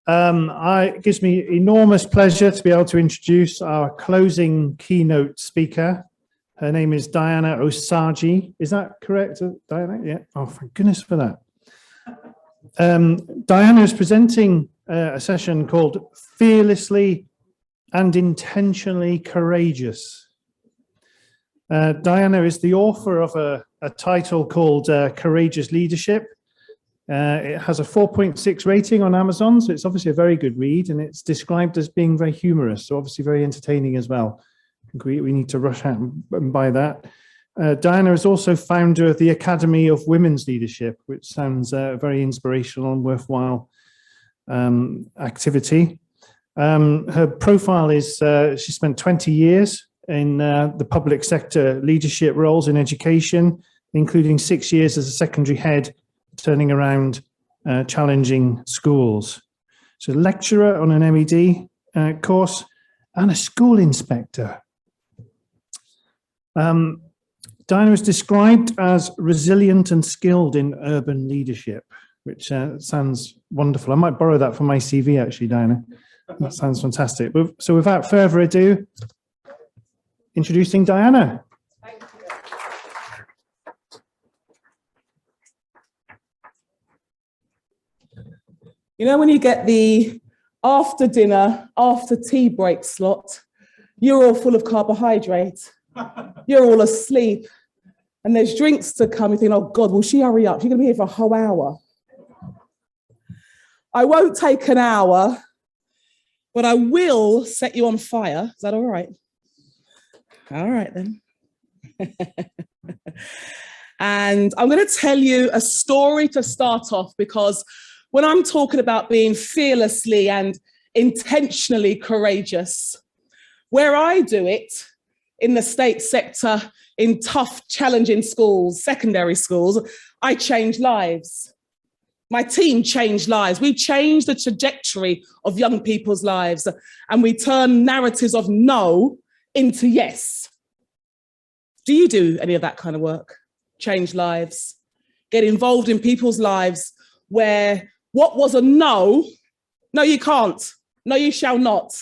It gives me enormous pleasure to be able to introduce our closing keynote speaker. Her name is Diana Osagie. Is that correct, Diana? Yeah. Oh, thank goodness for that. Diana is presenting a session called Fearlessly and Intentionally Courageous. Diana is the author of a title called Courageous Leadership. It has a 4.6 rating on Amazon, so it's obviously a very good read, and it's described as being very humorous, so obviously very entertaining as well. I think we need to rush out and buy that. Diana is also founder of the Academy of Women's Leadership, which sounds very inspirational and worthwhile activity. Her profile is she spent 20 years in the public sector leadership roles in education, including 6 years as a secondary head, turning around challenging schools. So lecturer on an MED course and a school inspector. Diana is described as resilient and skilled in urban leadership, which sounds wonderful. I might borrow that from my CV actually, Diana. That sounds fantastic. So without further ado, introducing Diana. You know, when you get the after dinner, after tea break slot, you're all full of carbohydrate. You're all asleep. And there's drinks to come. You think, oh God, will she hurry up? She's going to be here for a whole hour. I won't take an hour, but I will set you on fire. Is that all right? All right, then. And I'm going to tell you a story to start off, because when I'm talking about being fearlessly and intentionally courageous, where I do it in the state sector, in tough, challenging schools, secondary schools, I change lives. My team changed lives. We changed the trajectory of young people's lives, and we turn narratives of no into yes. Do you do any of that kind of work? Change lives, get involved in people's lives where what was a no you can't, no you shall not,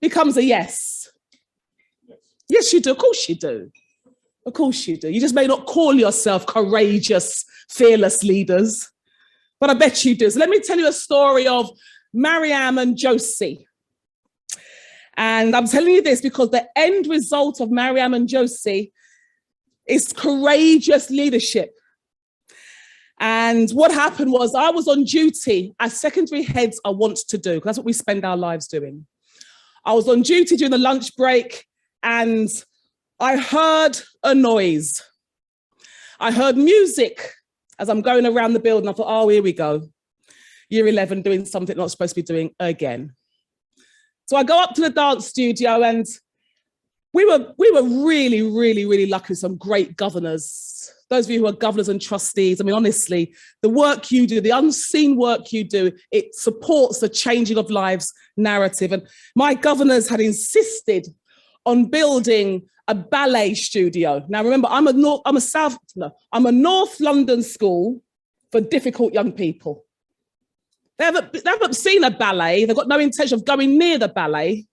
becomes a yes. Yes, you do. Of course you do. Of course you do. You just may not call yourself courageous, fearless leaders, but I bet you do. So let me tell you a story of Mariam and Josie. And I'm telling you this because the end result of Mariam and Josie is courageous leadership. And what happened was I was on duty, as secondary heads are wont to do, because that's what we spend our lives doing. I was on duty during the lunch break, and I heard a noise. I heard music as I'm going around the building. I thought, oh, here we go. Year 11 doing something not supposed to be doing again. So I go up to the dance studio, and we were really, really, really lucky with some great governors. Those of you who are governors and trustees, I mean, honestly, the work you do, the unseen work you do, it supports the changing of lives narrative. And my governors had insisted on building a ballet studio. Now, remember, I'm a North London school for difficult young people. They haven't seen a ballet. They've got no intention of going near the ballet,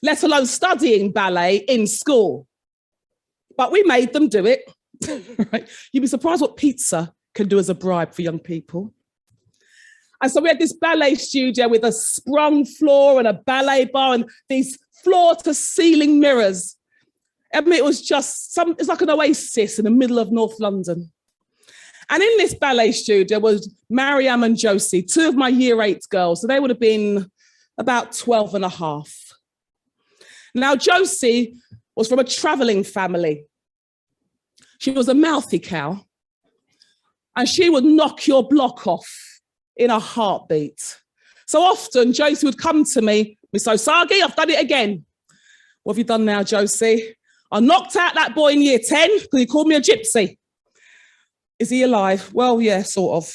let alone studying ballet in school. But we made them do it. Right? You'd be surprised what pizza can do as a bribe for young people. And so we had this ballet studio with a sprung floor and a ballet bar and these floor-to-ceiling mirrors. I mean, it was just it's like an oasis in the middle of North London. And in this ballet studio was Mariam and Josie, two of my year 8 girls. So they would have been about 12 and a half. Now, Josie was from a traveling family. She was a mouthy cow, and she would knock your block off in a heartbeat. So often, Josie would come to me, Miss Osagie, I've done it again. What have you done now, Josie? I knocked out that boy in year 10 because he called me a gypsy. Is he alive? Well, yeah, sort of.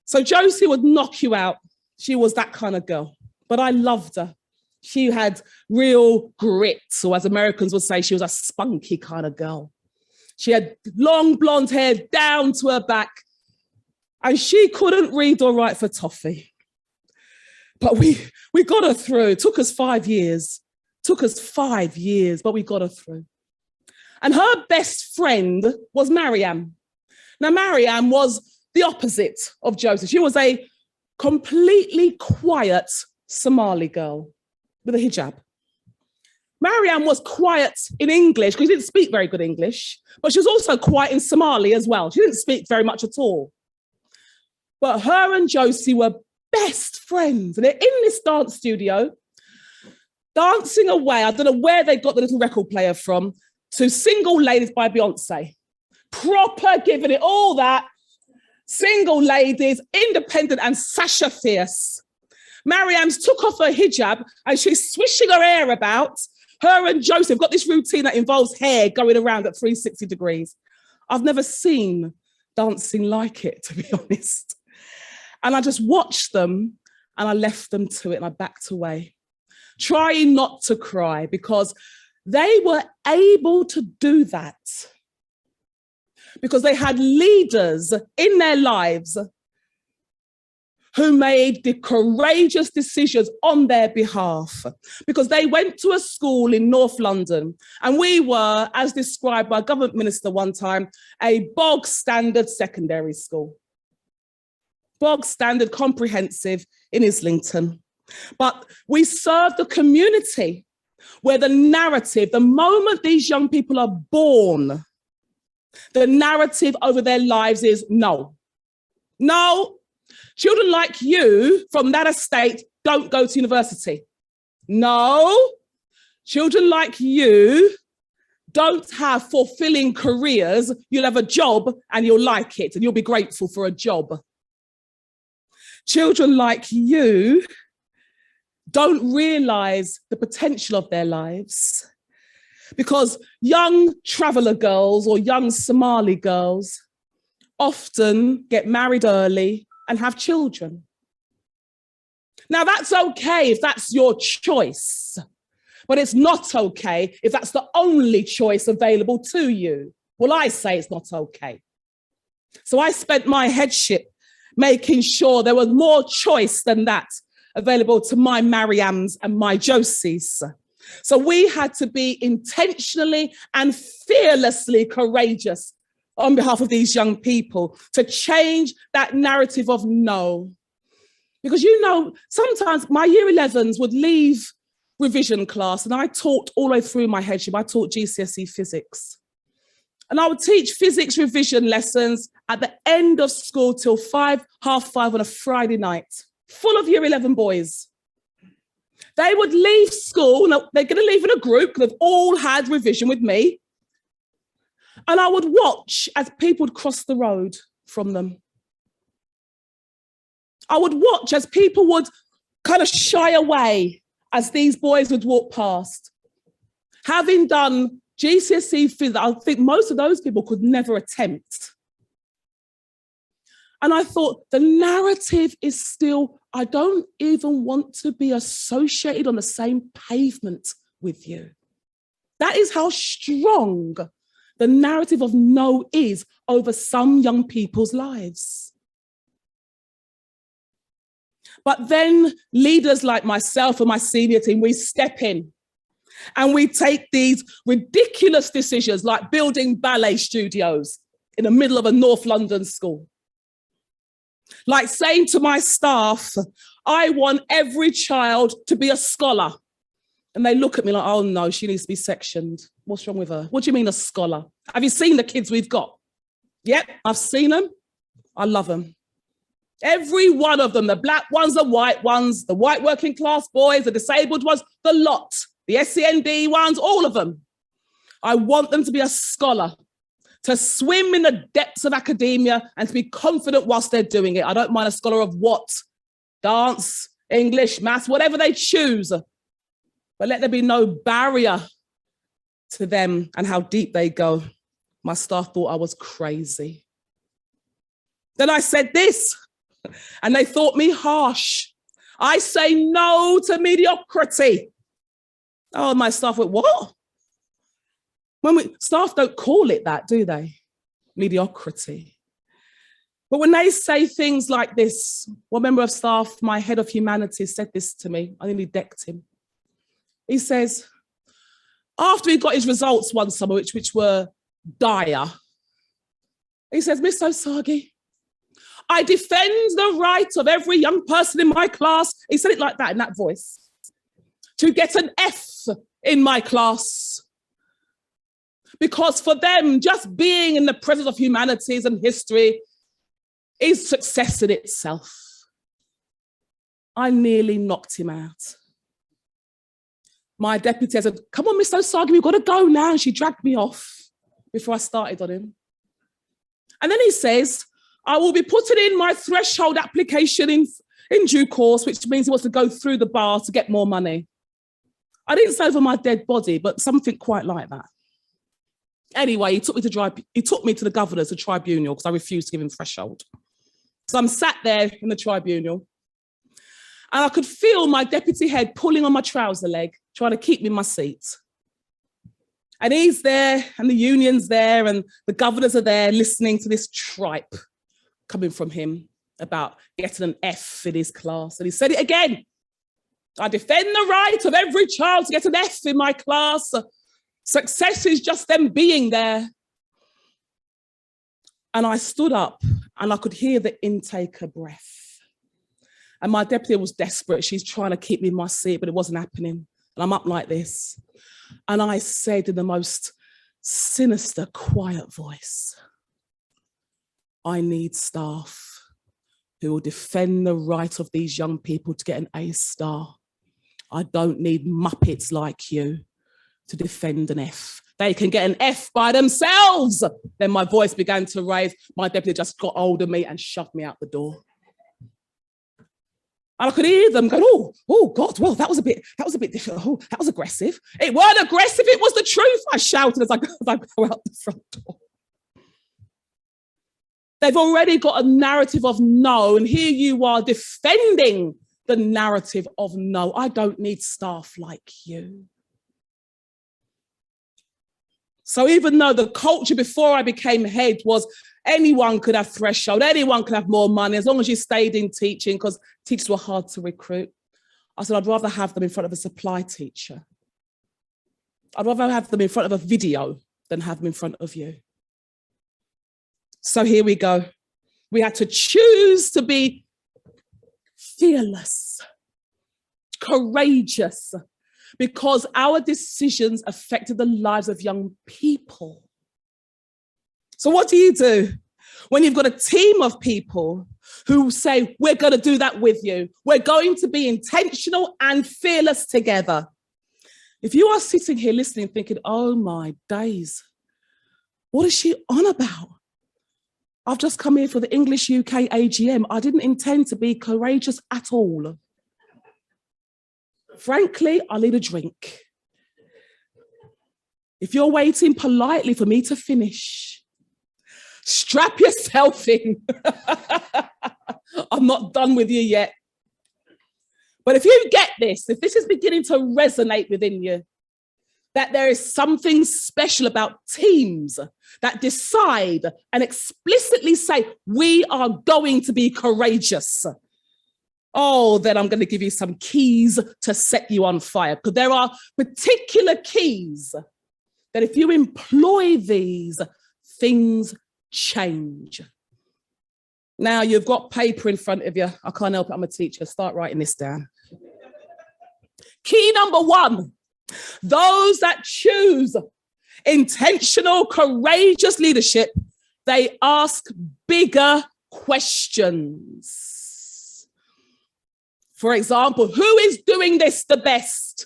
So Josie would knock you out. She was that kind of girl, but I loved her. She had real grit, or as Americans would say, she was a spunky kind of girl. She had long blonde hair down to her back, and she couldn't read or write for toffee. But we got her through. It took us 5 years. Took us 5 years, but we got her through. And her best friend was Mariam. Now, Mariam was the opposite of Joseph. She was a completely quiet Somali girl with a hijab. Mariam was quiet in English because she didn't speak very good English, but she was also quiet in Somali as well. She didn't speak very much at all. But her and Josie were best friends. And they're in this dance studio, dancing away. I don't know where they got the little record player from, to Single Ladies by Beyonce. Proper giving it all that. Single Ladies, Independent and Sasha Fierce. Mariam's took off her hijab and she's swishing her hair about. Her and Joseph got this routine that involves hair going around at 360 degrees. I've never seen dancing like it, to be honest. And I just watched them and I left them to it and I backed away, trying not to cry because they were able to do that because they had leaders in their lives who made the courageous decisions on their behalf, because they went to a school in North London and we were, as described by a government minister one time, a bog standard secondary school. Bog standard comprehensive in Islington. But we served the community where the narrative, the moment these young people are born, the narrative over their lives is no. No. Children like you from that estate don't go to university. No, children like you don't have fulfilling careers. You'll have a job and you'll like it and you'll be grateful for a job. Children like you don't realise the potential of their lives because young traveller girls or young Somali girls often get married early and have children. Now, that's okay if that's your choice, but it's not okay if that's the only choice available to you. Well, I say it's not okay. So I spent my headship making sure there was more choice than that available to my Mariams and my Josies. So we had to be intentionally and fearlessly courageous on behalf of these young people to change that narrative of no. Because, you know, sometimes my year 11s would leave revision class and I taught all the way through my headship. I taught GCSE physics. And I would teach physics revision lessons at the end of school till 5, half 5 on a Friday night, full of year 11 boys. They would leave school, and they're going to leave in a group because they've all had revision with me. And I would watch as people would cross the road from them. I would watch as people would kind of shy away as these boys would walk past. Having done GCSE physics, I think most of those people could never attempt. And I thought the narrative is still, I don't even want to be associated on the same pavement with you. That is how strong the narrative of no is over some young people's lives. But then leaders like myself and my senior team, we step in and we take these ridiculous decisions like building ballet studios in the middle of a North London school. Like saying to my staff, I want every child to be a scholar. And they look at me like, oh no, she needs to be sectioned. What's wrong with her? What do you mean a scholar? Have you seen the kids we've got? Yep, I've seen them. I love them. Every one of them, the black ones, the white ones, the white working class boys, the disabled ones, the lot, the SEND ones, all of them. I want them to be a scholar, to swim in the depths of academia and to be confident whilst they're doing it. I don't mind a scholar of what? Dance, English, maths, whatever they choose. But let there be no barrier to them and how deep they go. My staff thought I was crazy. Then I said this, and they thought me harsh. I say no to mediocrity. Oh, my staff went, what? Staff don't call it that, do they? Mediocrity. But when they say things like this, one member of staff, my head of humanities, said this to me. I nearly decked him. He says, after he got his results one summer, which were dire, he says, Miss Osagie, I defend the right of every young person in my class. He said it like that, in that voice, to get an F in my class. Because for them, just being in the presence of humanities and history is success in itself. I nearly knocked him out. My deputy said, come on, Miss Osagie, we've got to go now. And she dragged me off before I started on him. And then he says, I will be putting in my threshold application in due course, which means he wants to go through the bar to get more money. I didn't say over my dead body, but something quite like that. Anyway, he took me to the governor's, the tribunal, because I refused to give him threshold. So I'm sat there in the tribunal, and I could feel my deputy head pulling on my trouser leg, trying to keep me in my seat. And he's there, and the union's there, and the governors are there listening to this tripe coming from him about getting an F in his class. And he said it again. I defend the right of every child to get an F in my class. Success is just them being there. And I stood up and I could hear the intake of breath. And my deputy was desperate. She's trying to keep me in my seat, but it wasn't happening. And I'm up like this. And I said in the most sinister, quiet voice, I need staff who will defend the right of these young people to get an A star. I don't need muppets like you to defend an F. They can get an F by themselves. Then my voice began to raise. My deputy just got hold of me and shoved me out the door. And I could hear them going, oh God, well, that was a bit difficult. Oh, that was aggressive. It weren't aggressive, it was the truth, I shouted as I go out the front door. They've already got a narrative of no, and here you are defending the narrative of no. I don't need staff like you. So even though the culture before I became head was anyone could have threshold, anyone could have more money, as long as you stayed in teaching, because teachers were hard to recruit, I said, I'd rather have them in front of a supply teacher. I'd rather have them in front of a video than have them in front of you. So here we go. We had to choose to be fearless, courageous, because our decisions affected the lives of young people. So what do you do when you've got a team of people who say, we're going to do that with you. We're going to be intentional and fearless together. If you are sitting here listening, thinking, oh my days, what is she on about? I've just come here for the English UK AGM. I didn't intend to be courageous at all. Frankly, I need a drink. If you're waiting politely for me to finish, strap yourself in. I'm not done with you yet. But if you get this, if this is beginning to resonate within you, that there is something special about teams that decide and explicitly say, we are going to be courageous. Oh, then I'm going to give you some keys to set you on fire. Because there are particular keys that if you employ these, things change. Now you've got paper in front of you. I can't help it, I'm a teacher. Start writing this down. Key number 1. Those that choose intentional, courageous leadership, they ask bigger questions. For example, who is doing this the best?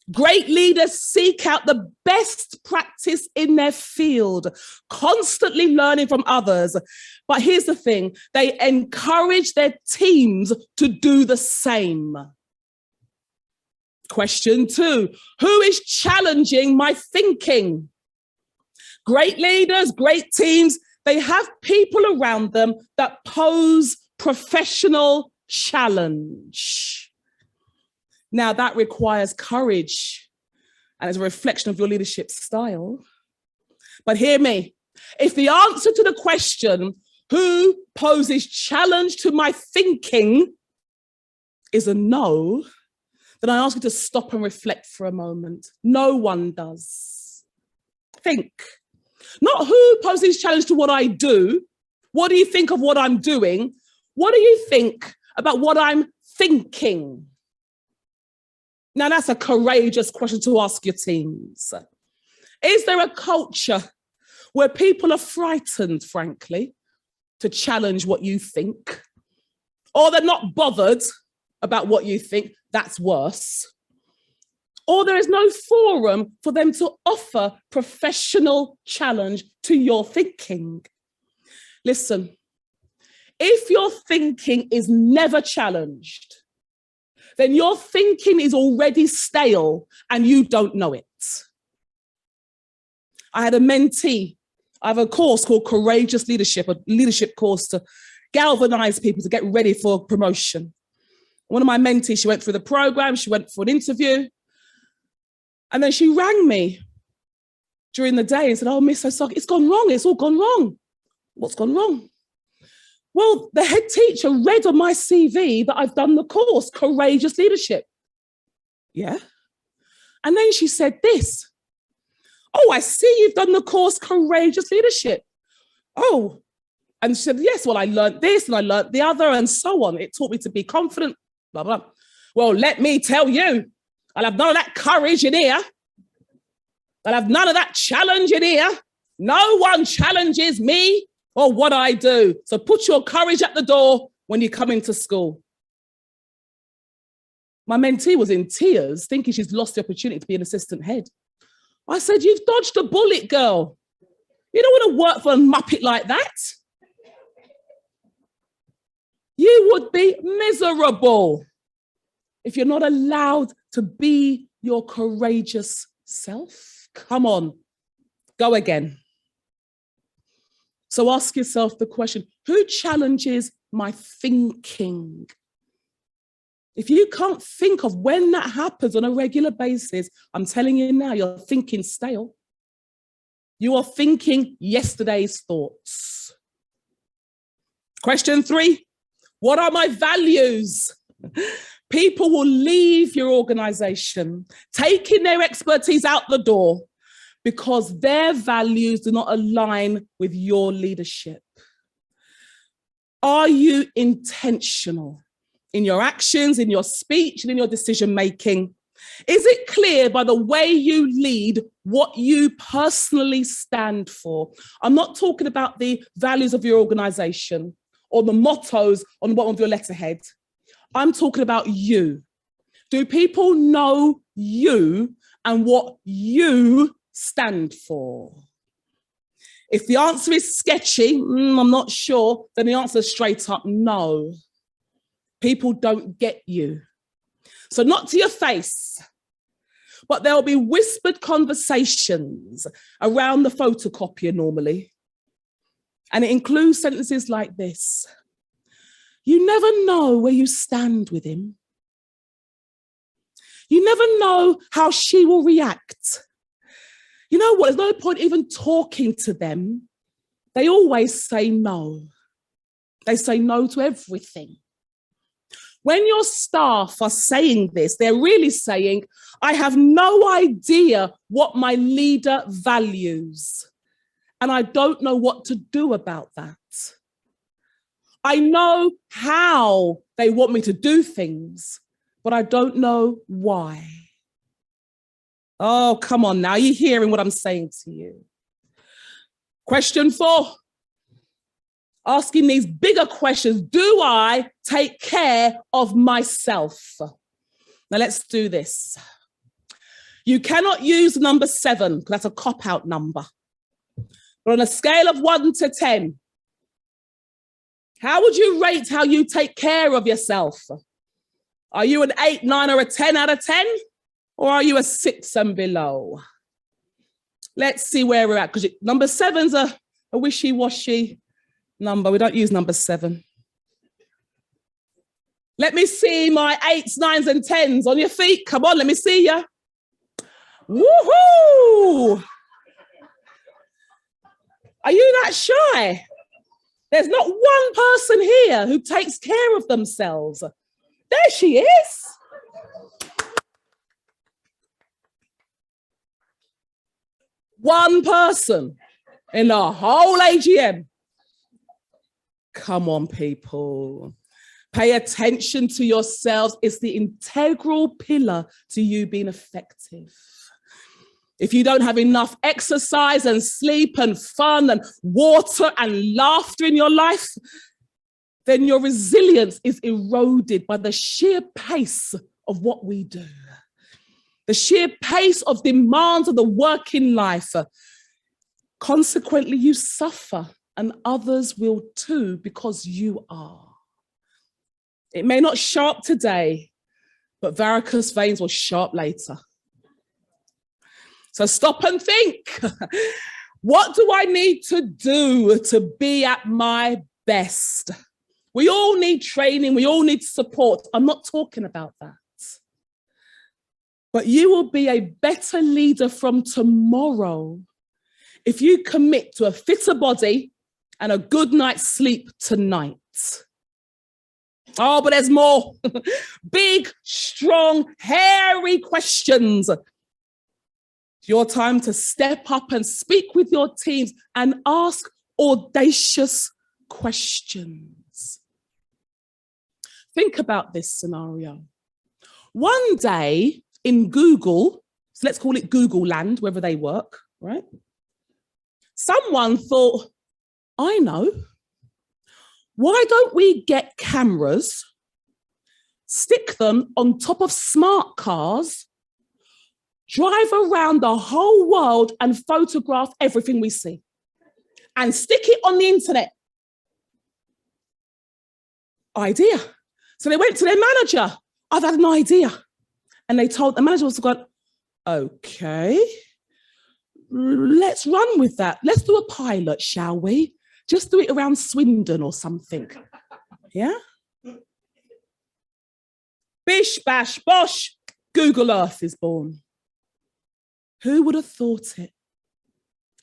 Great leaders seek out the best practice in their field, constantly learning from others. But here's the thing, they encourage their teams to do the same. Question 2, who is challenging my thinking? Great leaders, great teams, they have people around them that pose professional challenge. Now that requires courage and is a reflection of your leadership style. But hear me, if the answer to the question, who poses challenge to my thinking is a no, then I ask you to stop and reflect for a moment. No one does. Think. Not who poses challenge to what I do. What do you think of what I'm doing? What do you think about what I'm thinking? Now, that's a courageous question to ask your teams. Is there a culture where people are frightened, frankly, to challenge what you think? Or they're not bothered about what you think? That's worse. Or there is no forum for them to offer professional challenge to your thinking. Listen, if your thinking is never challenged, then your thinking is already stale and you don't know it. I had a mentee. I have a course called Courageous Leadership, a leadership course to galvanize people to get ready for promotion. One of my mentees, she went through the program, she went for an interview, and then she rang me during the day and said, "Oh, Miss Osagie, it's gone wrong. It's all gone wrong." What's gone wrong? Well, the head teacher read on my CV that I've done the course, Courageous Leadership. Yeah. And then she said this, "Oh, I see you've done the course, Courageous Leadership." Oh, and she said, "Yes, well, I learned this and I learned the other and so on. It taught me to be confident, blah, blah." Well, let me tell you, I'll have none of that courage in here. I'll have none of that challenge in here. No one challenges me or what I do. So put your courage at the door when you come into school. My mentee was in tears, thinking she's lost the opportunity to be an assistant head. I said, "You've dodged a bullet, girl. You don't want to work for a muppet like that. You would be miserable if you're not allowed to be your courageous self." Come on, go again. So ask yourself the question, who challenges my thinking? If you can't think of when that happens on a regular basis, I'm telling you now, you're thinking stale. You are thinking yesterday's thoughts. Question 3, what are my values? People will leave your organization, taking their expertise out the door because their values do not align with your leadership. Are you intentional in your actions, in your speech, and in your decision-making? Is it clear by the way you lead what you personally stand for? I'm not talking about the values of your organization or the mottos on the bottom of your letterhead. I'm talking about you. Do people know you and what you stand for? If the answer is sketchy, I'm not sure, then the answer is straight up no. People don't get you. So not to your face, but there will be whispered conversations around the photocopier normally. And it includes sentences like this. You never know where you stand with him. You never know how she will react. You know what? There's no point even talking to them. They always say no. They say no to everything. When your staff are saying this, they're really saying, I have no idea what my leader values, and I don't know what to do about that. I know how they want me to do things, but I don't know why. Oh, come on now. You're hearing what I'm saying to you. Question 4. Asking these bigger questions. Do I take care of myself? Now let's do this. You cannot use number 7 because that's a cop-out number. But on a scale of 1 to 10, how would you rate how you take care of yourself? Are you an 8, 9, or a 10 out of 10? Or are you a 6 and below? Let's see where we're at, because number 7's a wishy-washy number. We don't use number 7. Let me see my 8s, 9s, and 10s on your feet. Come on, let me see you. Woohoo! Are you that shy? There's not one person here who takes care of themselves. There she is. One person in the whole AGM. Come on, people. Pay attention to yourselves. It's the integral pillar to you being effective. If you don't have enough exercise and sleep and fun and water and laughter in your life, then your resilience is eroded by the sheer pace of what we do. The sheer pace of demands of the working life. Consequently, you suffer and others will too because you are. It may not show up today, but varicose veins will show up later. So stop and think. What do I need to do to be at my best? We all need training. We all need support. I'm not talking about that. But you will be a better leader from tomorrow if you commit to a fitter body and a good night's sleep tonight. Oh, but there's more. Big, strong, hairy questions. It's your time to step up and speak with your teams and ask audacious questions. Think about this scenario. One day in Google, so let's call it Google land, wherever they work, right? Someone thought, I know. Why don't we get cameras, stick them on top of smart cars, drive around the whole world and photograph everything we see and stick it on the internet? Idea. So they went to their manager. I've had an idea. And they told, the manager was going, okay, let's run with that. Let's do a pilot, shall we? Just do it around Swindon or something. Yeah? Bish, bash, bosh, Google Earth is born. Who would have thought it?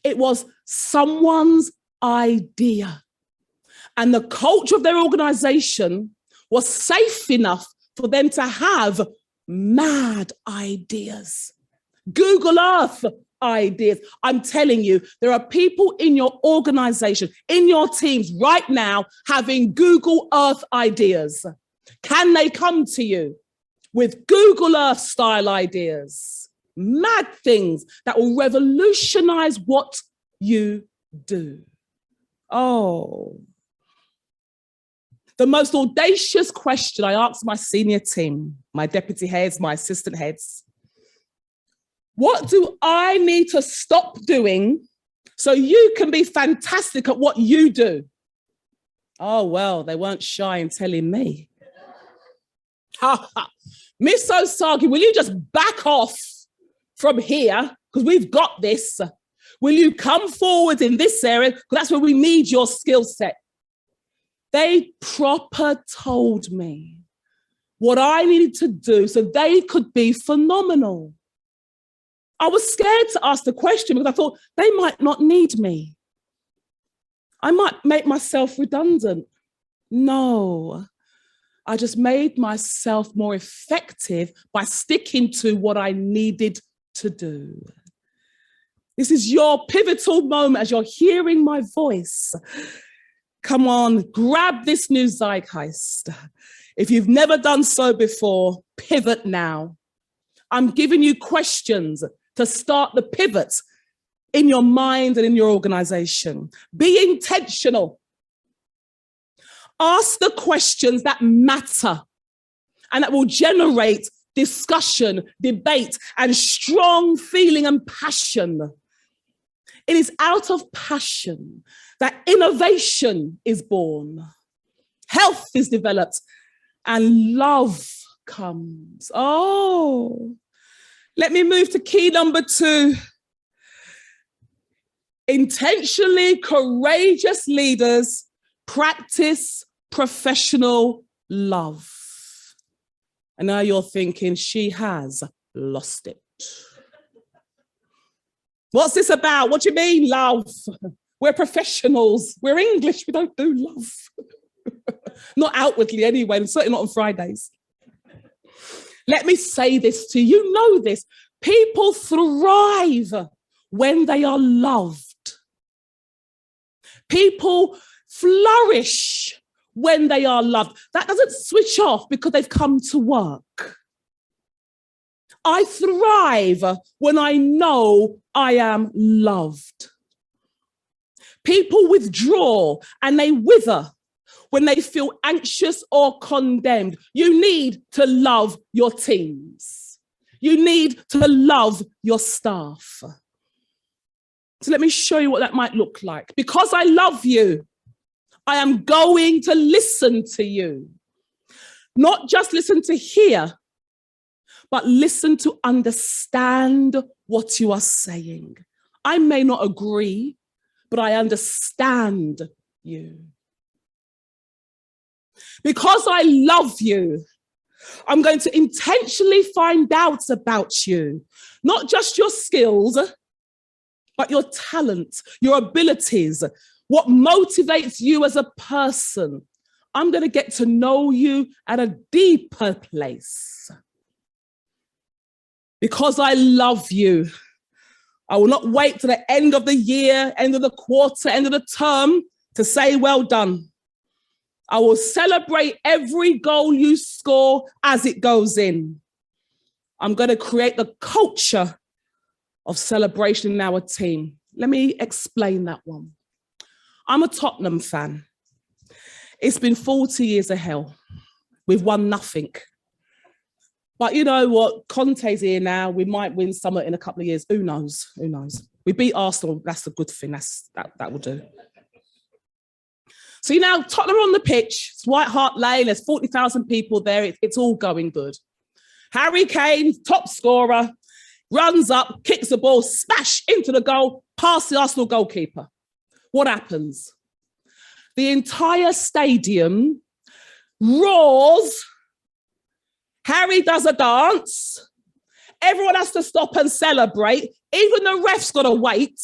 It was someone's idea. And the culture of their organization was safe enough for them to have mad ideas. Google Earth ideas. I'm telling you, there are people in your organization, in your teams right now having Google Earth ideas. Can they come to you with Google Earth style ideas? Mad things that will revolutionize what you do. Oh. The most audacious question I asked my senior team, my deputy heads, my assistant heads, what do I need to stop doing so you can be fantastic at what you do? Oh, well, they weren't shy in telling me. Miss Osagie, will you just back off from here? Because we've got this. Will you come forward in this area? Because that's where we need your skill set. They proper told me what I needed to do so they could be phenomenal. I was scared to ask the question because I thought they might not need me. I might make myself redundant. No, I just made myself more effective by sticking to what I needed to do. This is your pivotal moment as you're hearing my voice. Come on, grab this new zeitgeist. If you've never done so before, pivot now. I'm giving you questions to start the pivot in your mind and in your organization. Be intentional. Ask the questions that matter and that will generate discussion, debate, and strong feeling and passion. It is out of passion that innovation is born, health is developed, and love comes. Oh, let me move to key number 2. Intentionally courageous leaders practice professional love. And now you're thinking, she has lost it. What's this about? What do you mean, love? We're professionals. We're English. We don't do love. Not outwardly anyway, and certainly not on Fridays. Let me say this to you. You know this. People thrive when they are loved. People flourish when they are loved. That doesn't switch off because they've come to work. I thrive when I know I am loved. People withdraw and they wither when they feel anxious or condemned. You need to love your teams. You need to love your staff. So let me show you what that might look like. Because I love you, I am going to listen to you. Not just listen to hear, but listen to understand what you are saying. I may not agree, but I understand you. Because I love you, I'm going to intentionally find out about you, not just your skills, but your talent, your abilities, what motivates you as a person. I'm going to get to know you at a deeper place. Because I love you, I will not wait to the end of the year, end of the quarter, end of the term to say, well done. I will celebrate every goal you score as it goes in. I'm going to create the culture of celebration in our team. Let me explain that one. I'm a Tottenham fan. It's been 40 years of hell. We've won nothing. But you know what? Conte's here now. We might win something in a couple of years. Who knows? Who knows? We beat Arsenal. That's a good thing. That will do. So now Tottenham are on the pitch. It's White Hart Lane. There's 40,000 people there. It's all going good. Harry Kane, top scorer, runs up, kicks the ball, smash into the goal, past the Arsenal goalkeeper. What happens? The entire stadium roars. Harry does a dance. Everyone has to stop and celebrate. Even the ref's got to wait.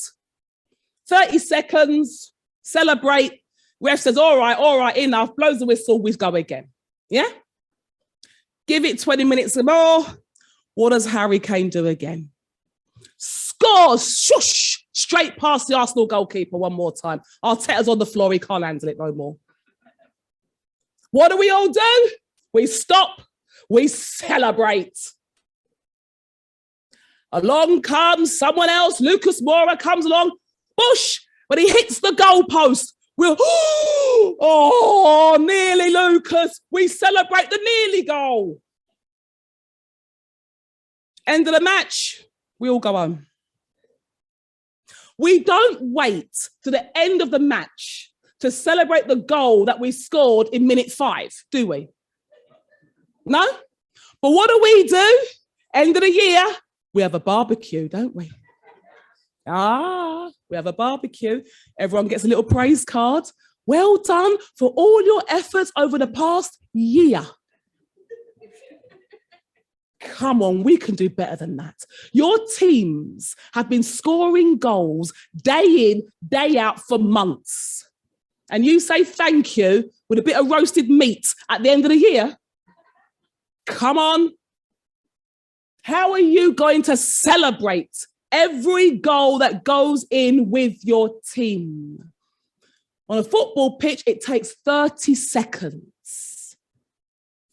30 seconds, celebrate. Ref says, all right, enough. Blows the whistle, we go again. Yeah? Give it 20 minutes more. What does Harry Kane do again? Scores, shush, straight past the Arsenal goalkeeper one more time. Arteta's on the floor, he can't handle it no more. What do we all do? We stop, we celebrate. Along comes someone else, Lucas Moura comes along, bush, but he hits the goalpost. We'll, oh, nearly Lucas. We celebrate the nearly goal. End of the match, we all go home. We don't wait to the end of the match to celebrate the goal that we scored in minute 5, do we? No? But what do? End of the year, we have a barbecue, don't we? We have a barbecue. Everyone gets a little praise card. Well done for all your efforts over the past year. Come on, we can do better than that. Your teams have been scoring goals day in, day out for months. And you say thank you with a bit of roasted meat at the end of the year? Come on. How are you going to celebrate every goal that goes in with your team? On a football pitch, it takes 30 seconds.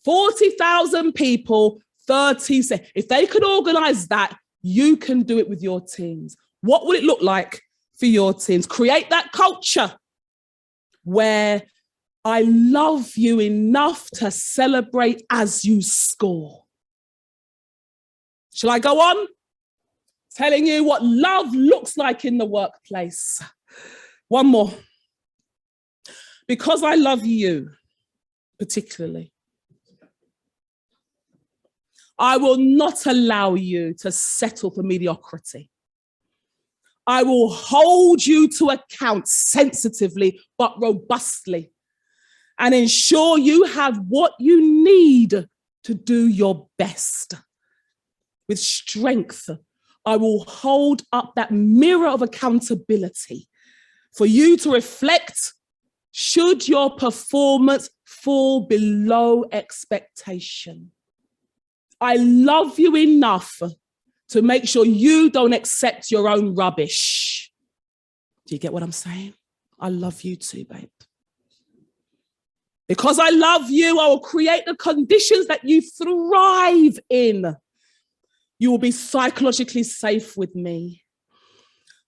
40,000 people, 30 seconds. If they could organise that, you can do it with your teams. What would it look like for your teams? Create that culture where I love you enough to celebrate as you score. Shall I go on? Telling you what love looks like in the workplace. One more. Because I love you, particularly, I will not allow you to settle for mediocrity. I will hold you to account sensitively but robustly and ensure you have what you need to do your best. With strength, I will hold up that mirror of accountability for you to reflect should your performance fall below expectation. I love you enough to make sure you don't accept your own rubbish. Do you get what I'm saying? I love you too, babe. Because I love you, I will create the conditions that you thrive in. You will be psychologically safe with me.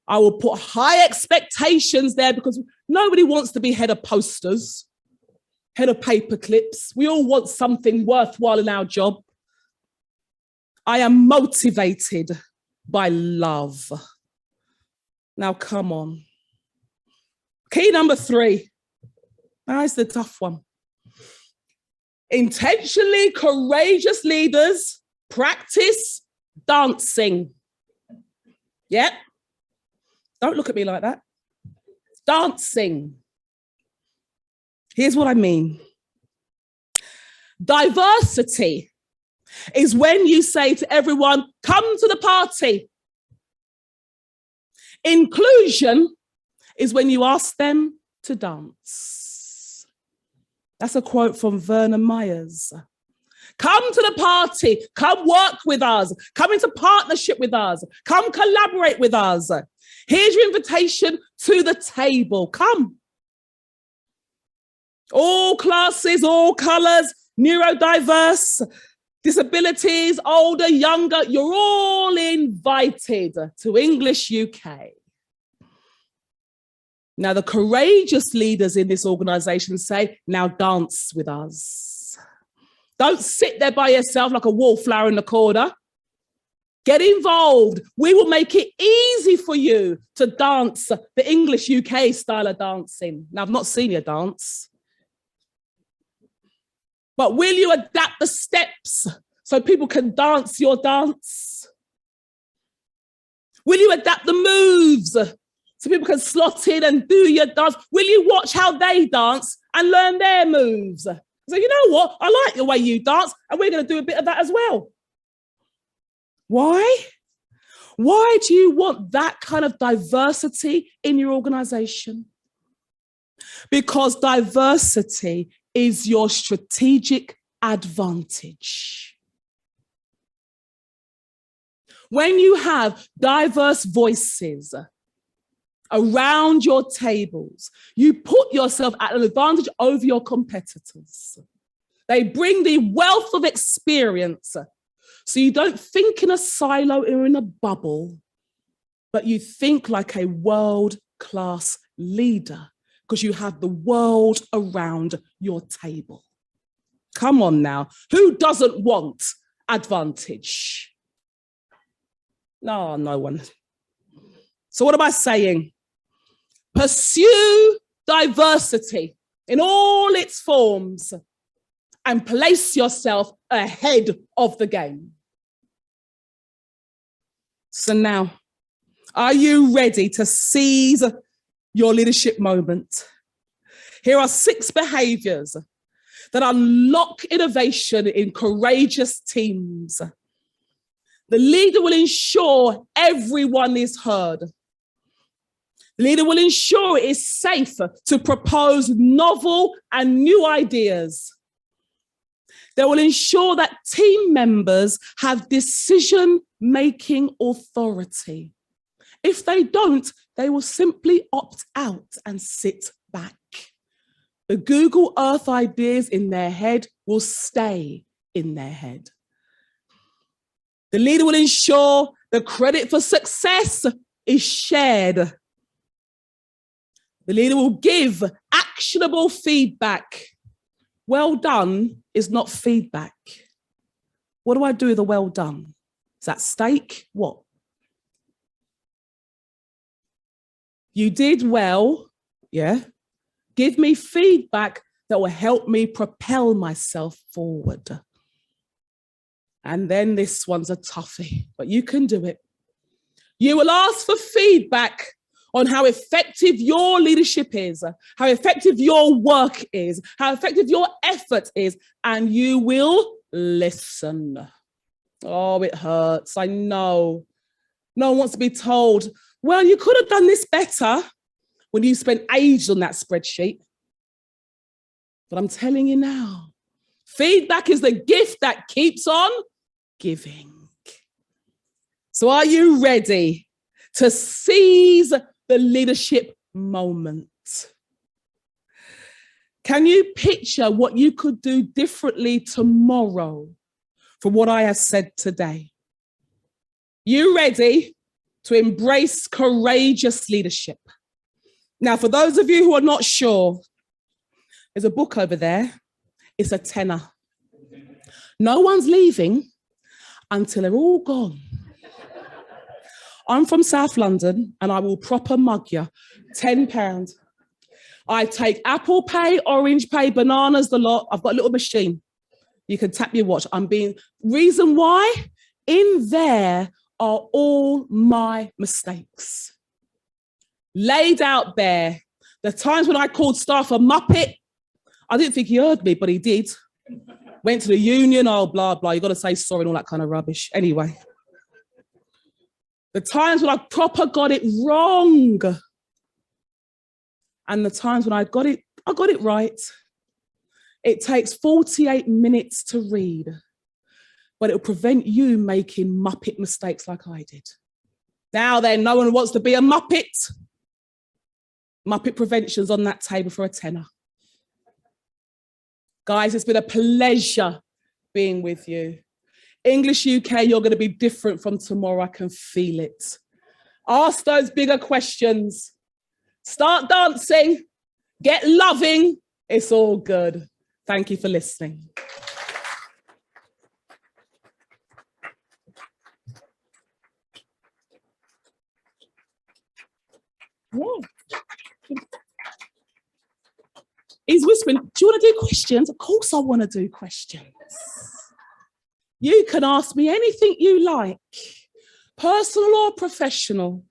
I will put high expectations there because nobody wants to be head of posters, head of paper clips. We all want something worthwhile in our job. I am motivated by love. Now, come on. Key number 3. That's the tough one. Intentionally courageous leaders practice dancing. Yep. Don't look at me like that. Dancing. Here's what I mean. Diversity is when you say to everyone, come to the party. Inclusion is when you ask them to dance. That's a quote from Vernon Myers. Come to the party, come work with us, come into partnership with us, come collaborate with us. Here's your invitation to the table, come. All classes, all colours, neurodiverse, disabilities, older, younger, you're all invited to English UK. Now, the courageous leaders in this organisation say, now dance with us. Don't sit there by yourself like a wallflower in the corner. Get involved. We will make it easy for you to dance the English UK style of dancing. Now, I've not seen you dance. But will you adapt the steps so people can dance your dance? Will you adapt the moves so people can slot in and do your dance? Will you watch how they dance and learn their moves? So you know what? I like the way you dance, and we're going to do a bit of that as well. Why? Why do you want that kind of diversity in your organisation? Because diversity is your strategic advantage. When you have diverse voices around your tables, you put yourself at an advantage over your competitors. They bring the wealth of experience. So you don't think in a silo or in a bubble, but you think like a world-class leader because you have the world around your table. Come on now. Who doesn't want advantage? No, no one. So what am I saying? Pursue diversity in all its forms and place yourself ahead of the game. So now, are you ready to seize your leadership moment? Here are 6 behaviours that unlock innovation in courageous teams. The leader will ensure everyone is heard. The leader will ensure it is safe to propose novel and new ideas. They will ensure that team members have decision-making authority. If they don't, they will simply opt out and sit back. The Google Earth ideas in their head will stay in their head. The leader will ensure the credit for success is shared. The leader will give actionable feedback. Well done is not feedback. What do I do with a well done? Is that steak? What? You did well, yeah? Give me feedback that will help me propel myself forward. And then this one's a toughie, but you can do it. You will ask for feedback on how effective your leadership is, how effective your work is, how effective your effort is, and you will listen. Oh, it hurts, I know. No one wants to be told, well, you could have done this better. when you spent ages on that spreadsheet. But I'm telling you now, feedback is the gift that keeps on giving. So are you ready to seize the leadership moment? Can you picture what you could do differently tomorrow from what I have said today? You ready to embrace courageous leadership? Now, for those of you who are not sure, there's a book over there. It's a tenner. No one's leaving until they're all gone. I'm from South London and I will proper mug you. £10. I take Apple Pay, Orange Pay, bananas, the lot. I've got a little machine. You can tap your watch. Reason why? In there are all my mistakes. Laid out there. The times when I called staff a muppet, I didn't think he heard me, but he did. Went to the union, oh, blah, blah. You got to say sorry and all that kind of rubbish. Anyway. The times when I proper got it wrong. And the times when I got it right. It takes 48 minutes to read, but it'll prevent you making muppet mistakes like I did. Now then, no one wants to be a muppet. Muppet prevention's on that table for a tenner. Guys, it's been a pleasure being with you. English UK, you're going to be different from tomorrow. I can feel it. Ask those bigger questions. Start dancing. Get loving. It's all good. Thank you for listening. Yeah. He's whispering, do you want to do questions? Of course I want to do questions. You can ask me anything you like, personal or professional.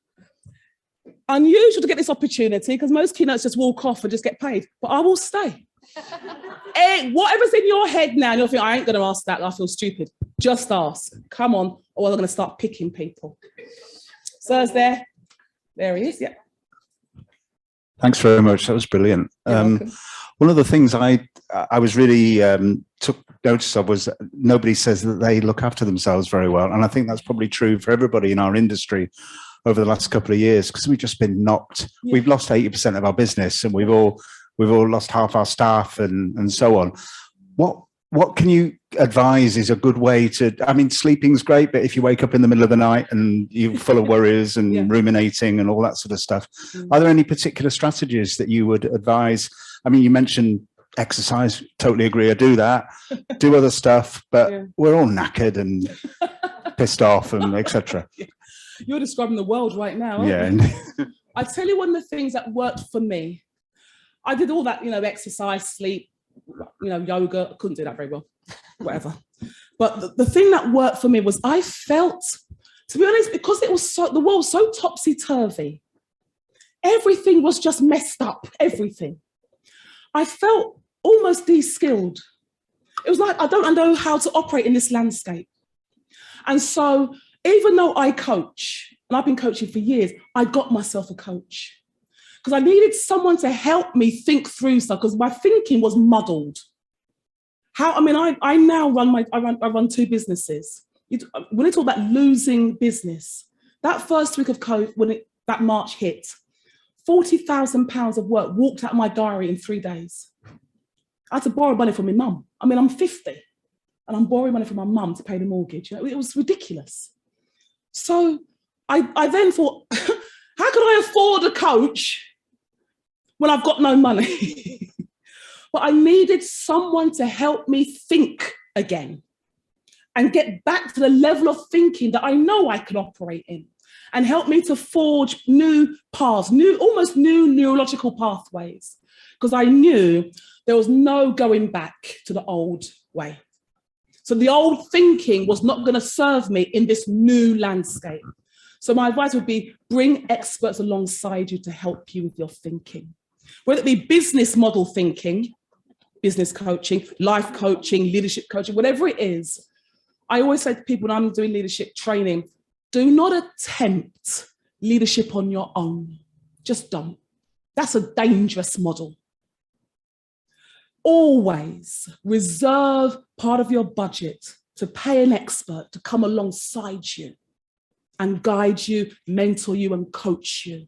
Unusual to get this opportunity because most keynotes just walk off and just get paid, but I will stay. Whatever's in your head now, you'll think, I ain't going to ask that, I feel stupid. Just ask, come on, or I'm going to start picking people. Sir's there. There he is, yeah. Thanks very much, that was brilliant. One of the things I was really took notice of was that nobody says that they look after themselves very well. And I think that's probably true for everybody in our industry over the last couple of years, because we've just been knocked. Yeah. We've lost 80% of our business and we've all lost half our staff and so on. What can you advise is a good way to, I mean, sleeping's great, but if you wake up in the middle of the night and you're full of worries and yeah. ruminating and all that sort of stuff, are there any particular strategies that you would advise? I mean, you mentioned exercise, totally agree, I do that, do other stuff, but yeah. we're all knackered and pissed off and etc. Yeah. You're describing the world right now, aren't yeah. you? I tell you one of the things that worked for me. I did all that, exercise, sleep, yoga. I couldn't do that very well, whatever. But the thing that worked for me was I felt, to be honest, because it was the world was so topsy-turvy, everything was just messed up, everything. I felt almost de-skilled. It was like, I don't know how to operate in this landscape. And so even though I coach, and I've been coaching for years, I got myself a coach because I needed someone to help me think through stuff because my thinking was muddled. I now run two businesses. When you talk about losing business, that first week of COVID, when that March hit, £40,000 of work walked out of my diary in 3 days. I had to borrow money from my mum. I'm 50 and I'm borrowing money from my mum to pay the mortgage. It was ridiculous. So I then thought, how can I afford a coach when I've got no money? But I needed someone to help me think again and get back to the level of thinking that I know I can operate in and help me to forge new paths, almost new neurological pathways, because I knew there was no going back to the old way. So the old thinking was not going to serve me in this new landscape. So my advice would be bring experts alongside you to help you with your thinking, whether it be business model thinking, business coaching, life coaching, leadership coaching, whatever it is. I always say to people when I'm doing leadership training, do not attempt leadership on your own. Just don't. That's a dangerous model. Always reserve part of your budget to pay an expert to come alongside you and guide you, mentor you, and coach you.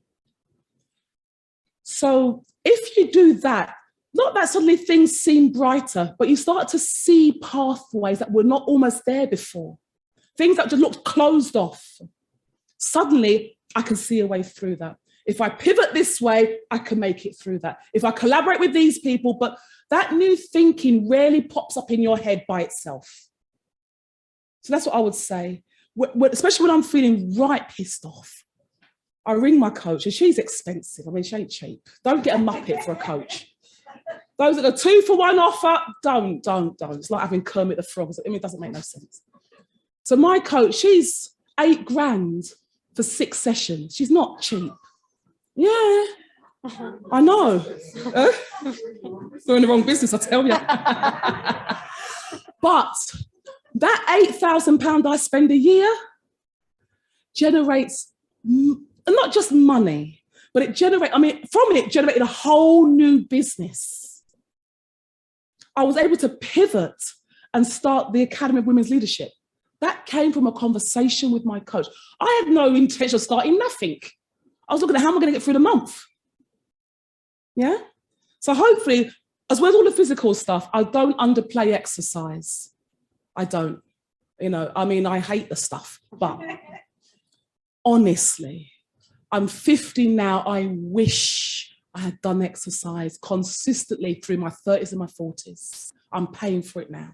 So if you do that, not that suddenly things seem brighter, but you start to see pathways that were not almost there before. Things that just looked closed off. Suddenly, I can see a way through that. If I pivot this way, I can make it through that. If I collaborate with these people, but that new thinking rarely pops up in your head by itself. So that's what I would say, especially when I'm feeling right pissed off. I ring my coach, and she's expensive. I mean, she ain't cheap. Don't get a muppet for a coach. Those are the 2-for-1 offer. Don't. It's like having Kermit the Frog. I mean, it doesn't make no sense. So my coach, she's $8,000 for 6 sessions. She's not cheap. Yeah, I know. We're in the wrong business, I tell you. But that £8,000 I spend a year generates not just money, but it generates, from it generated a whole new business. I was able to pivot and start the Academy of Women's Leadership. That came from a conversation with my coach. I had no intention of starting nothing. I was looking at how am I going to get through the month? Yeah? So hopefully, as well as all the physical stuff, I don't underplay exercise. I don't. I hate the stuff. But honestly, I'm 50 now. I wish I had done exercise consistently through my 30s and my 40s. I'm paying for it now.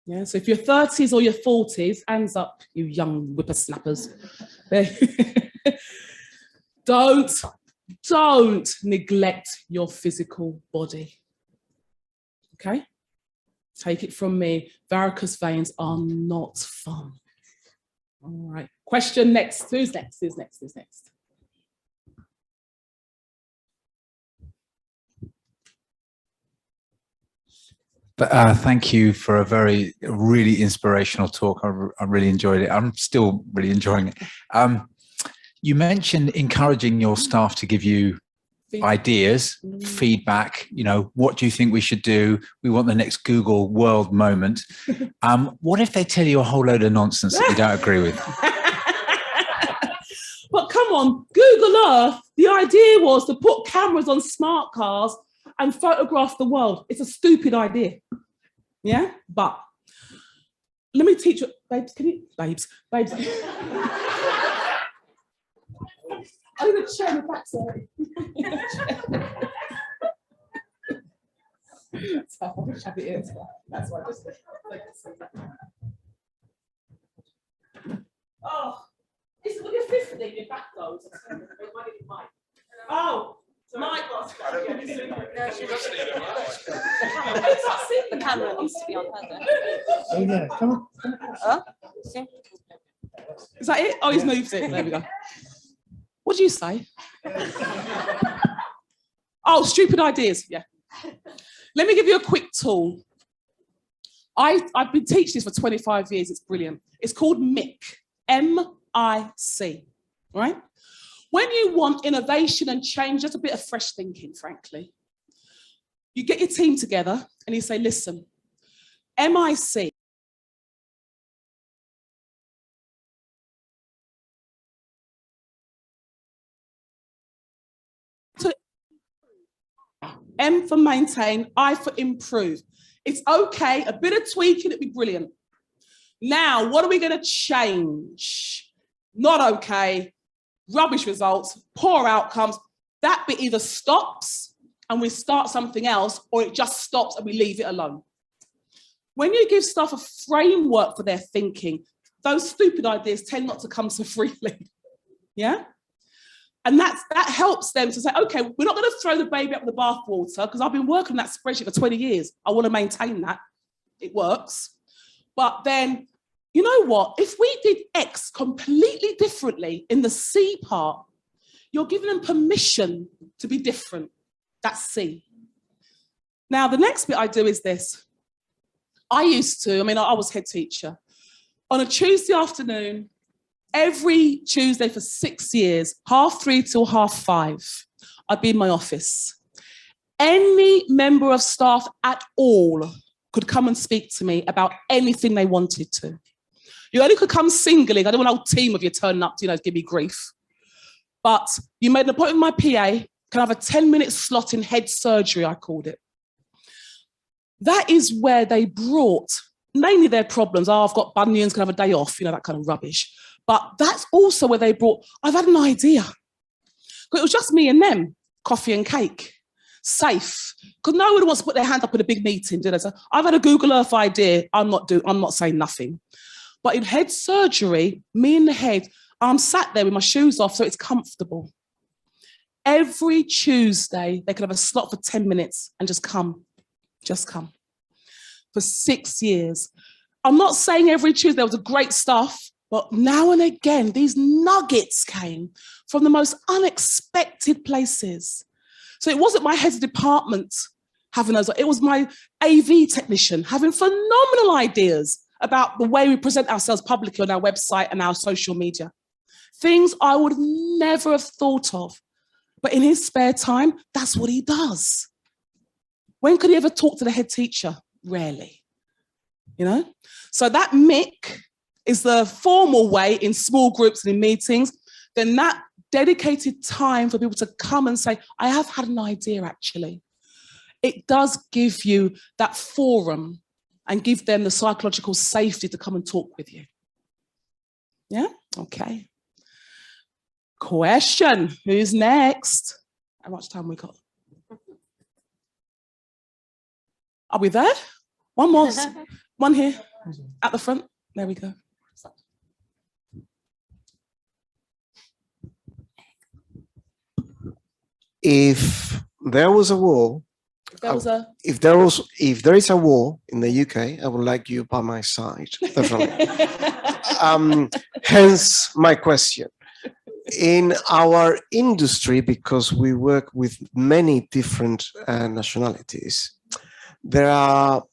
Yeah, so if you're 30s or your 40s, hands up, you young whippersnappers. Don't neglect your physical body. Okay? Take it from me. Varicose veins are not fun. All right. Question next. Who's next? Thank you for a really inspirational talk. I really enjoyed it. I'm still really enjoying it. You mentioned encouraging your staff to give you ideas, feedback. What do you think we should do? We want the next Google world moment. What if they tell you a whole load of nonsense that you don't agree with? But come on, Google Earth, the idea was to put cameras on smart cars and photograph the world. It's a stupid idea. Yeah? But let me teach you, babes. I'm going to chair my back, sorry. So I'll just have it here. That's why. Oh, it's when you're 50, your back goes. Oh, my God. The camera needs to be on her though. Oh, yeah, come on. Oh, see? Is that it? Oh, he's moved it. There we go. What do you say? Oh, stupid ideas. Yeah. Let me give you a quick tool. I've been teaching this for 25 years. It's brilliant. It's called MIC, M-I-C, right? When you want innovation and change, just a bit of fresh thinking, frankly, you get your team together and you say, listen, MIC, M for maintain, I for improve. It's okay, a bit of tweaking, it'd be brilliant. Now, what are we going to change? Not okay, rubbish results, poor outcomes. That bit either stops and we start something else, or it just stops and we leave it alone. When you give staff a framework for their thinking, those stupid ideas tend not to come so freely. Yeah? And that helps them to say, okay, we're not going to throw the baby out with the bathwater, because I've been working on that spreadsheet for 20 years. I want to maintain that. It works. But then, you know what? If we did X completely differently in the C part, you're giving them permission to be different. That's C. Now, the next bit I do is this. I was head teacher. On a Tuesday afternoon, every Tuesday for 6 years, 3:30 till 5:30, I'd be in my office. Any member of staff at all could come and speak to me about anything they wanted to. You only could come singly. I don't want a whole team of you turning up to, give me grief. But you made an appointment with my PA, can I have a 10-minute slot in head surgery, I called it. That is where they brought mainly their problems. Oh, I've got bunions, can I have a day off? That kind of rubbish. But that's also where they brought, I've had an idea. It was just me and them, coffee and cake, safe. Because no one wants to put their hand up in a big meeting, do they? So I've had a Google Earth idea, I'm not saying nothing. But in head surgery, me in the head, I'm sat there with my shoes off, so it's comfortable. Every Tuesday, they could have a slot for 10 minutes and just come. For 6 years. I'm not saying every Tuesday there was a great stuff, but now and again, these nuggets came from the most unexpected places. So it wasn't my head of department having those, it was my AV technician having phenomenal ideas about the way we present ourselves publicly on our website and our social media. Things I would never have thought of. But in his spare time, that's what he does. When could he ever talk to the head teacher? Rarely, So that MIC is the formal way in small groups and in meetings. Then that dedicated time for people to come and say, I have had an idea, actually. It does give you that forum and give them the psychological safety to come and talk with you. Yeah? Okay. Question. Who's next? How much time we got? Are we there? One more. One here at the front. There we go. If there was a war, if there is a war in the UK, I would like you by my side, definitely. Hence my question. In our industry, because we work with many different nationalities, there are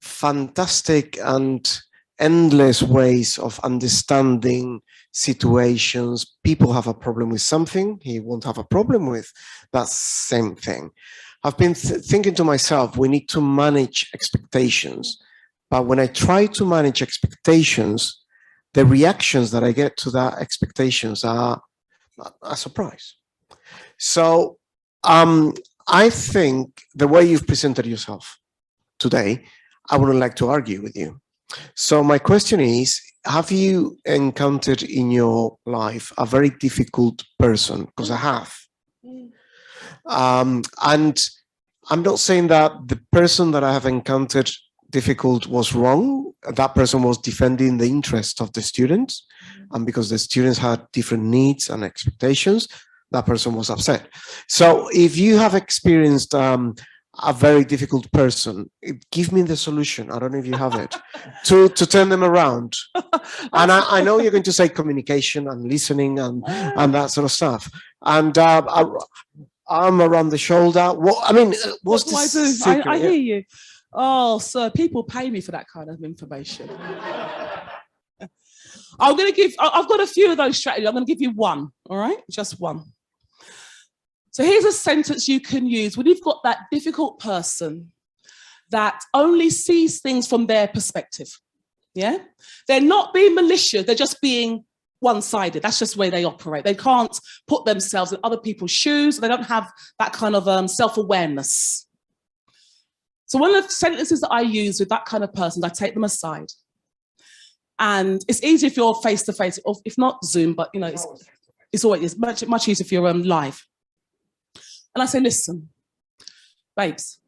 fantastic and endless ways of understanding situations. People have a problem with something, he won't have a problem with that same thing. I've been thinking to myself, we need to manage expectations. But when I try to manage expectations, the reactions that I get to that expectations are a surprise. So I think the way you've presented yourself today, I wouldn't like to argue with you. So my question is, have you encountered in your life a very difficult person? Because I have. And I'm not saying that the person that I have encountered difficult was wrong. That person was defending the interest of the students. And because the students had different needs and expectations, that person was upset. So if you have experienced a very difficult person, give me the solution. I don't know if you have it to turn them around. And I know you're going to say communication and listening and that sort of stuff. And arm around the shoulder. What's the secret? I hear you. Oh, sir, people pay me for that kind of information. I've got a few of those strategies. I'm going to give you one, all right? Just one. So here's a sentence you can use when you've got that difficult person that only sees things from their perspective, yeah? They're not being malicious, they're just being one-sided. That's just the way they operate. They can't put themselves in other people's shoes. They don't have that kind of self-awareness. So one of the sentences that I use with that kind of person, I take them aside. And it's easy if you're face-to-face, or if not Zoom, but it's always much easier if you're live. And I say, listen, babes,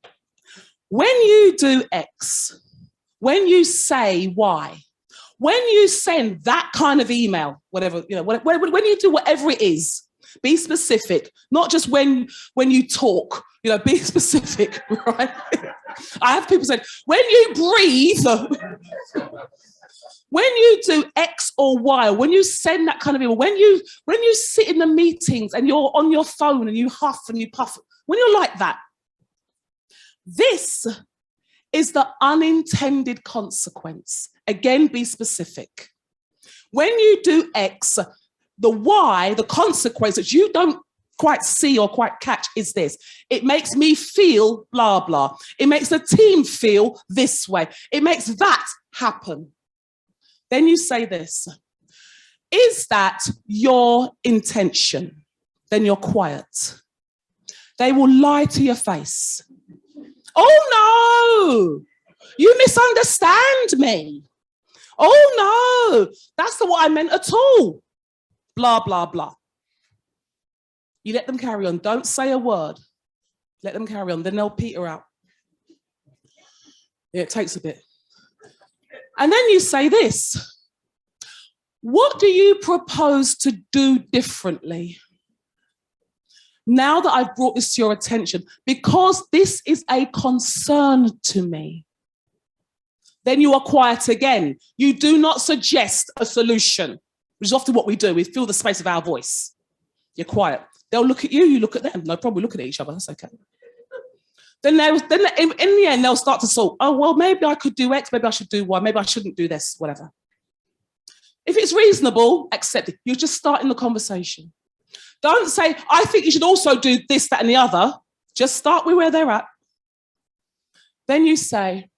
when you do X, when you say Y, when you send that kind of email, whatever, when you do whatever it is, be specific, not just when you talk, be specific, right? I have people say, when you breathe, when you do X or Y, when you send that kind of email, when you sit in the meetings and you're on your phone and you huff and you puff, when you're like that, this is the unintended consequence. Again, be specific. When you do X, the Y, the consequence that you don't quite see or quite catch is this. It makes me feel blah, blah. It makes the team feel this way. It makes that happen. Then you say this. Is that your intention? Then you're quiet. They will lie to your face. Oh, no, you misunderstand me. Oh, no, that's not what I meant at all. Blah, blah, blah. You let them carry on. Don't say a word. Let them carry on. Then they'll peter out. Yeah, it takes a bit. And then you say this. What do you propose to do differently? Now that I've brought this to your attention, because this is a concern to me, then you are quiet again. You do not suggest a solution, which is often what we do. We fill the space of our voice. You're quiet. They'll look at you, you look at them. No problem, we're looking at each other, that's okay. Then in the end, they'll start to sort, oh, well, maybe I could do X, maybe I should do Y, maybe I shouldn't do this, whatever. If it's reasonable, accept it. You're just starting the conversation. Don't say, I think you should also do this, that, and the other. Just start with where they're at. Then you say,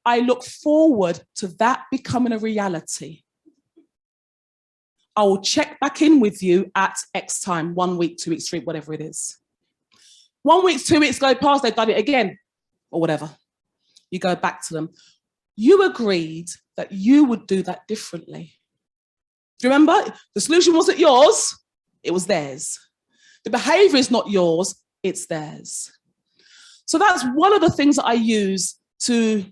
I look forward to that becoming a reality. I will check back in with you at X time, 1 week, 2 weeks, 3, whatever it is. 1 week, 2 weeks go past, they've done it again, or whatever. You go back to them. You agreed that you would do that differently. Do you remember? The solution wasn't yours, it was theirs. The behavior is not yours, it's theirs. So that's one of the things that I use to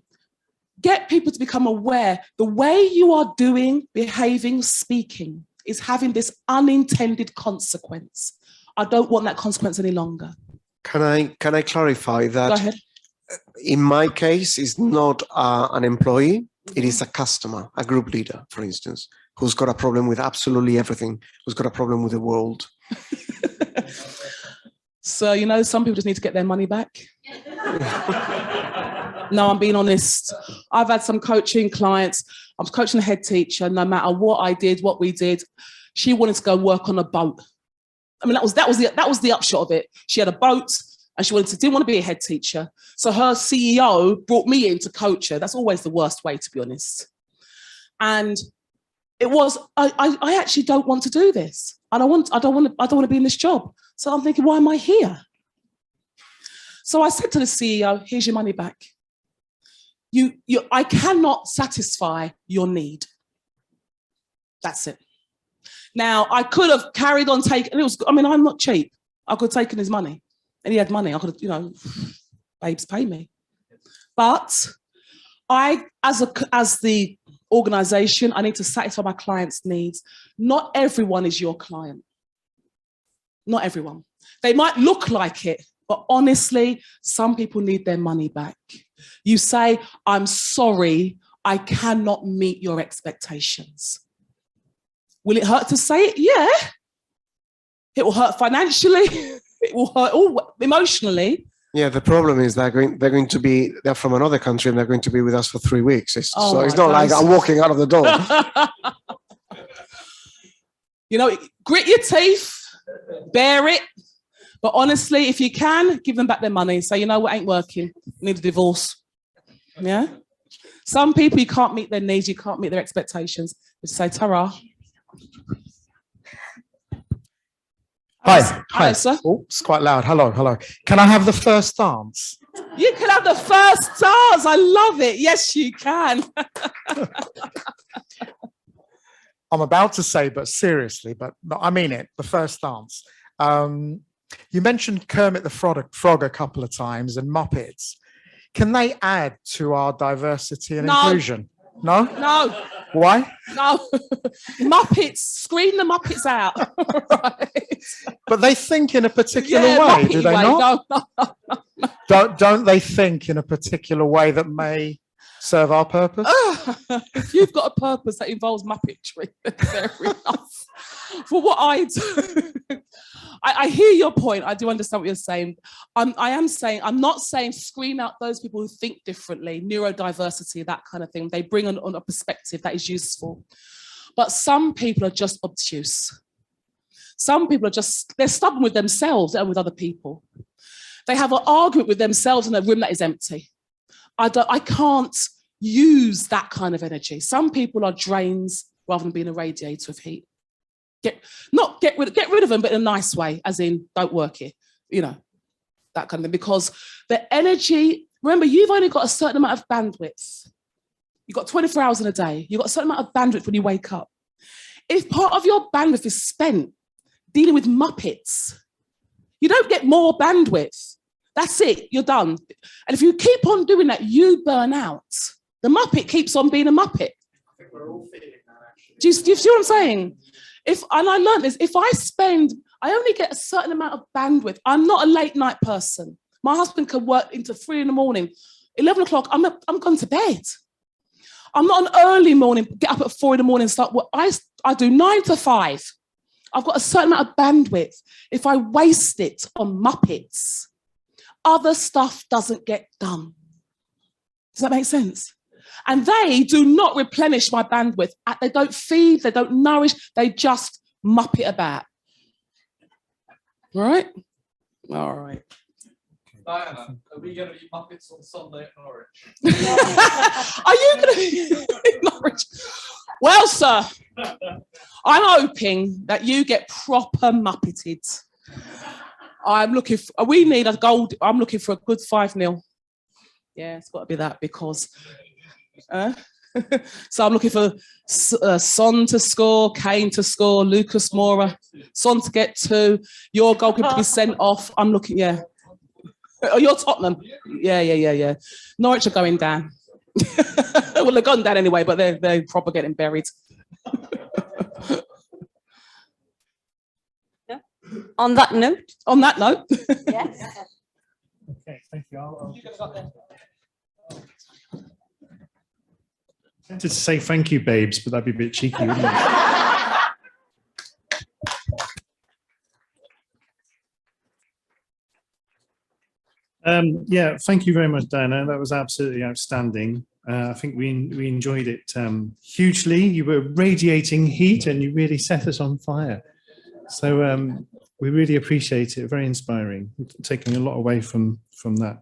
get people to become aware the way you are doing, behaving, speaking is having this unintended consequence. I don't want that consequence any longer. Can I clarify that? Go ahead. In my case, it's not an employee, it is a customer, a group leader, for instance, who's got a problem with absolutely everything, who's got a problem with the world. So, you know, some people just need to get their money back. No, I'm being honest. I've had some coaching clients. I was coaching a head teacher. No matter what I did, what we did, she wanted to go work on a boat. I mean, that was the upshot of it. She had a boat and she didn't want to be a head teacher. So her CEO brought me in to coach her. That's always the worst way, to be honest. And it was, I actually don't want to do this. I don't want to be in this job. So I'm thinking, why am I here? So I said to the CEO, here's your money back. I cannot satisfy your need. That's it. Now, I could have carried on taking, I'm not cheap. I could have taken his money and he had money. I could have, babes, pay me. But as the organization, I need to satisfy my client's needs. Not everyone is your client. Not everyone. They might look like it, but honestly, some people need their money back. You say, I'm sorry, I cannot meet your expectations. Will it hurt to say it? Yeah. It will hurt financially. It will hurt emotionally. Yeah, the problem is they're from another country and they're going to be with us for 3 weeks. So it's not like I'm walking out of the door. Grit your teeth, bear it. But honestly, if you can, give them back their money. Say, you know what, ain't working. Need a divorce. Yeah? Some people, you can't meet their needs, you can't meet their expectations. Just say, ta-ra. Hi, sir. Oh, it's quite loud. Hello. Can I have the first dance? You can have the first dance. I love it. Yes, you can. I'm about to say, but seriously, but no, I mean it. The first dance. You mentioned Kermit the Frog a couple of times and Muppets. Can they add to our diversity and inclusion? No? No. Why? No. Muppets. Screen the Muppets out. Right. But they think in a particular way, Muppety do they way. not? No. Don't they think in a particular way that may serve our purpose? If you've got a purpose that involves Muppetry, fair enough. For what I do, I hear your point. I do understand what you're saying. I'm not saying screen out those people who think differently, neurodiversity, that kind of thing. They bring on a perspective that is useful. But some people are just obtuse. Some people they're stubborn with themselves and with other people. They have an argument with themselves in a room that is empty. I can't use that kind of energy. Some people are drains rather than being a radiator of heat. Get rid of them, but in a nice way, as in don't work here, that kind of thing. Because the energy, remember, you've only got a certain amount of bandwidth. You've got 24 hours in a day. You've got a certain amount of bandwidth when you wake up. If part of your bandwidth is spent dealing with Muppets, you don't get more bandwidth. That's it, you're done. And if you keep on doing that, you burn out. The Muppet keeps on being a Muppet. I think we're all feeling that, actually. Do you see what I'm saying? And I learned this, if I only get a certain amount of bandwidth. I'm not a late night person. My husband can work into 3 a.m, 11 o'clock, I'm gone to bed. I'm not an early morning, get up at 4 a.m, and start work. I do 9 to 5. I've got a certain amount of bandwidth. If I waste it on Muppets, other stuff doesn't get done. Does that make sense? And they do not replenish my bandwidth. They don't feed, they don't nourish, they just Muppet about. All right? All right. Diana, are we going to be Muppets on Sunday at Norwich? Are you going to be in Norwich? Well, sir, I'm hoping that you get proper Muppeted. I'm looking for a good 5-0. Yeah, it's got to be that because... so I'm looking for Son to score, Kane to score, Lucas Moura, Son to get 2, your goalkeeper to be sent off. I'm looking, yeah. Oh, you're Tottenham. Yeah. Norwich are going down. Well, they've gone down anyway, but they're proper getting buried. Yeah. On that note. Yes. Okay, thank you. I'll tempted to say thank you, babes, but that'd be a bit cheeky, wouldn't it? Yeah, thank you very much, Diana. That was absolutely outstanding. I think we enjoyed it hugely. You were radiating heat and you really set us on fire. So we really appreciate it. Very inspiring. Taking a lot away from that.